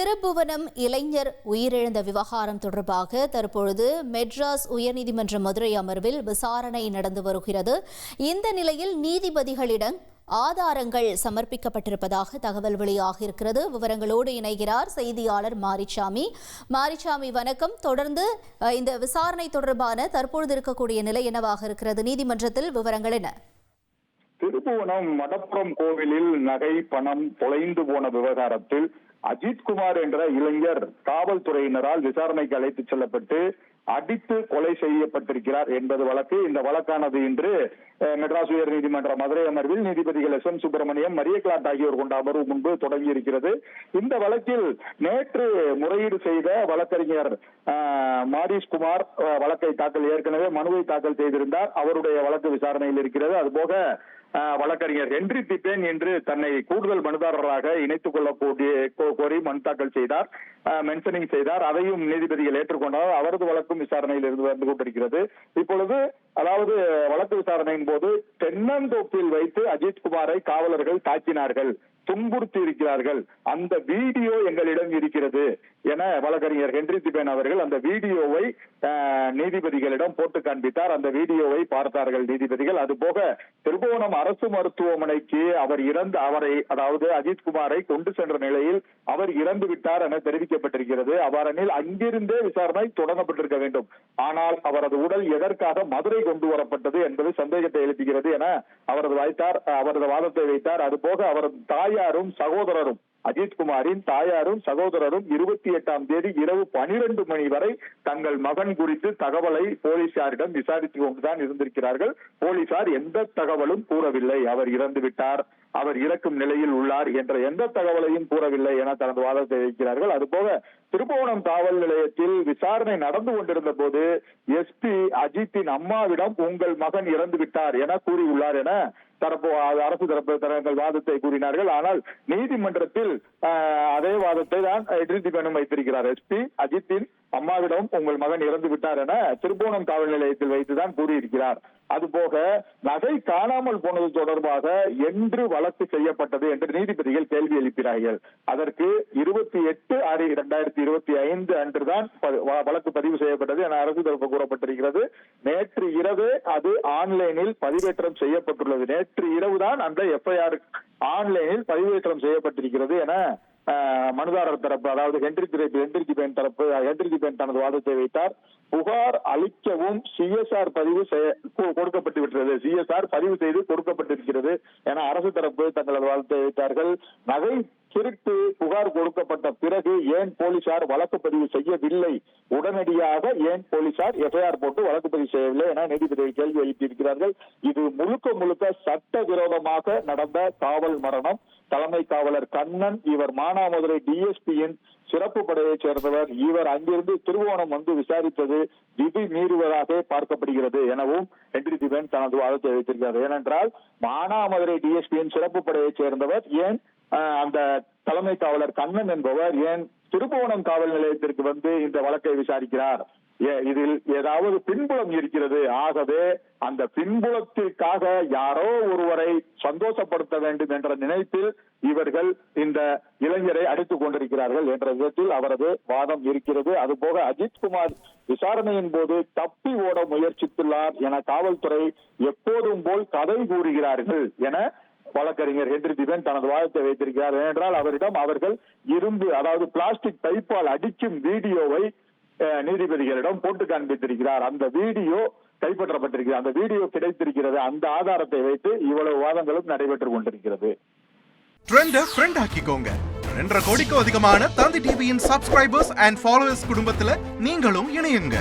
திருப்புவனம் இளைஞர் உயிரிழந்த விவகாரம் தொடர்பாக தற்பொழுது மெட்ராஸ் உயர்நீதிமன்ற மதுரை அமர்வில் விசாரணை நடந்து வருகிறது. இந்த நிலையில் நீதிபதிகளிடம் ஆதாரங்கள் சமர்ப்பிக்கப்பட்டிருப்பதாக தகவல் வெளியாகியிருக்கிறது. விவரங்களோடு இணைகிறார் செய்தியாளர் மாரிச்சாமி. வணக்கம். தொடர்ந்து இந்த விசாரணை தொடர்பான தற்பொழுது இருக்கக்கூடிய நிலை என்னவாக இருக்கிறது? நீதிமன்றத்தில் விவரங்கள் என்ன? திருப்புவனம் மடப்புறம் கோவிலில் நகை பணம் தொலைந்து போன விவகாரத்தில் அஜித்குமார் என்ற இளைஞர் காவல்துறையினரால் விசாரணைக்கு அழைத்துச் செல்லப்பட்டு அடித்து கொலை செய்யப்பட்டிருக்கிறார் என்பது வழக்கு. இந்த வழக்கானது இன்று மெட்ராஸ் உயர் நீதிமன்ற மதுரை அமர்வில் நீதிபதிகள் எஸ் எம் சுப்பிரமணியம், மரிய கிளாட் ஆகியோர் கொண்ட அமர்வு முன்பு தொடங்கி இருக்கிறது. இந்த வழக்கில் நேற்று முறையீடு செய்த வழக்கறிஞர் மாரிஸ்குமார் வழக்கை ஏற்கனவே மனுவை தாக்கல் செய்திருந்தார். அவருடைய வழக்கு விசாரணையில் இருக்கிறது. அதுபோக வழக்கறிஞர் ஹென்றி திபேன் என்று தன்னை கூடுதல் மனுதாரராக இணைத்துக் கொள்ளக்கூடிய கோரி மனு தாக்கல் செய்தார், மென்ஷனிங் செய்தார். அதையும் நீதிபதிகள் ஏற்றுக்கொண்டார். அவரது வழக்கும் விசாரணையில் இருந்து வந்து கொண்டிருக்கிறது. இப்பொழுது அதாவது வழக்கு விசாரணையின் போது தென்னந்தோப்பில் வைத்து அஜித்குமாரை காவலர்கள் தாக்கினார்கள், துன்புறுத்தி இருக்கிறார்கள், அந்த வீடியோ எங்களிடம் இருக்கிறது என வழக்கறிஞர் ஹென்றி திபேன் அவர்கள் அந்த வீடியோவை நீதிபதிகளிடம் போட்டு காண்பித்தார். அந்த வீடியோவை பார்த்தார்கள் நீதிபதிகள். அதுபோக திருப்புவனம் அரசு மருத்துவமனைக்கு அவரை அதாவது அஜித்குமாரை கொண்டு சென்ற நிலையில் அவர் இறந்து விட்டார் என தெரிவிக்கப்பட்டிருக்கிறது. அவ்வாறெனில் அங்கிருந்தே விசாரணை தொடங்கப்பட்டிருக்க வேண்டும். ஆனால் அவரது உடல் எதற்காக மதுரை கொண்டு வரப்பட்டது என்பது சந்தேகத்தை எழுப்புகிறது என அவரது வாதத்தை வைத்தார். அதுபோக அவரது தாயாரும் சகோதரரும் அஜித்குமாரின் தாயாரும் சகோதரரும் 28ஆம் தேதி இரவு 12 மணி வரை தங்கள் மகன் குறித்து தகவலை போலீசாரிடம் விசாரித்துக் கொண்டுதான் இருந்திருக்கிறார்கள். போலீசார் எந்த தகவலும் கூறவில்லை. அவர் இறந்து விட்டார், அவர் இறக்கும் நிலையில் உள்ளார் என்ற எந்த தகவலையும் கூறவில்லை என தனது வாதத்தை வைக்கிறார்கள். அதுபோக திருப்புவனம் காவல் நிலையத்தில் விசாரணை நடந்து கொண்டிருந்த போது எஸ்பி அஜித்தின் அம்மாவிடம் உங்கள் மகன் இறந்து விட்டார் என கூறியுள்ளார் என அரசு தரப்பு தங்கள் வாதத்தை கூறினார்கள். ஆனால் நீதிமன்றத்தில் அதே வாதத்தை தான் ஹென்றி திபேனும் வைத்திருக்கிறார். எஸ்பி அஜித்தின் அம்மாவிடம் உங்கள் மகன் இறந்து விட்டார் என திருப்புவனம் காவல் நிலையத்தில் வைத்துதான் கூறியிருக்கிறார். அதுபோக நகை காணாமல் போனது தொடர்பாக என்று வழக்கு செய்யப்பட்டது என்று நீதிபதிகள் கேள்வி எழுப்பினார்கள். அதற்கு 28/6/2025 அன்றுதான் வழக்கு பதிவு செய்யப்பட்டது என அரசு தரப்பு கூறப்பட்டிருக்கிறது. நேற்று இரவே அது ஆன்லைனில் பதிவேற்றம் செய்யப்பட்டுள்ளது. நேற்று இரவுதான் அந்த எஃப்ஐஆர் ஆன்லைனில் பதிவேற்றம் செய்யப்பட்டிருக்கிறது என மனுதாரர் தரப்பு அதாவது ஹென்றி திபேன் தனது வாதத்தை வைத்தார். புகார் அளிக்கவும் சிஎஸ்ஆர் பதிவு கொடுக்கப்பட்டு விட்டது, சிஎஸ்ஆர் பதிவு செய்து கொடுக்கப்பட்டிருக்கிறது என அரசு தரப்பு தங்களது வாதத்தை வைத்தார்கள். நகை திருட்டு புகார் கொடுக்கப்பட்ட பிறகு ஏன் போலீசார் வழக்கு பதிவு செய்யவில்லை, உடனடியாக ஏன் போலீசார் எஃப்ஐஆர் போட்டு வழக்கு பதிவு செய்யவில்லை என நீதிபதிகள் கேள்வி எழுப்பியிருக்கிறார்கள். இது முழுக்க சட்ட விரோதமாக நடந்த காவல் மரணம். தலைமை காவலர் கண்ணன் இவர் மானாமதுரை டிஎஸ்பியின் சிறப்பு படையை சேர்ந்தவர். இவர் அங்கிருந்து திருவோணம் வந்து விசாரித்தது விதி மீறுவதாக பார்க்கப்படுகிறது எனவும் ஹென்றி திபேன் தனது வாதத்தை வைத்திருக்கிறார். ஏனென்றால் மானாமதுரை டிஎஸ்பியின் சிறப்பு படையை சேர்ந்தவர் ஏன் அந்த தலைமை காவலர் கண்ணன் என்பவர் ஏன் திருப்புவனம் காவல் நிலையத்திற்கு வந்து இந்த வழக்கை விசாரிக்கிறார்? இதில் ஏதாவது பின்புலம் இருக்கிறது. ஆகவே அந்த பின்புலத்திற்காக யாரோ ஒருவரை சந்தோஷப்படுத்த வேண்டும் என்ற நினைப்பில் இவர்கள் இந்த இளைஞரை அடித்துக் கொண்டிருக்கிறார்கள் என்ற விதத்தில் அவரது வாதம் இருக்கிறது. அதுபோக அஜித்குமார் விசாரணையின் போது தப்பி ஓட முயற்சித்துள்ளார் என காவல்துறை எப்போதும் போல் கதை கூறுகிறார்கள் என வழக்கறிஞர் ஹென்றி திபேன் தனது வாதத்தை வைத்திருக்கிறார். ஏனென்றால் அவர்கள் இரும்பு அதாவது பிளாஸ்டிக் பைப்பால் அடிக்கும் வீடியோவை நீதிபதிகளிடம் போட்டு காண்பித்திருக்கிறார். அந்த வீடியோ கைப்பற்றப்பட்டிருக்கிறது, அந்த வீடியோ கிடைத்திருக்கிறது. அந்த ஆதாரத்தை வைத்து இவ்வளவு வாதங்களும் நடைபெற்றுக் கொண்டிருக்கிறது. ட்ரெண்ட் ஆக்கிக்கோங்க. 2.5 கோடிக்கும் அதிகமான தந்தி டிவியின் சப்ஸ்கிரைபர்ஸ் அண்ட் ஃபாலோவர்ஸ் குடும்பத்துல நீங்களும் இணையுங்க.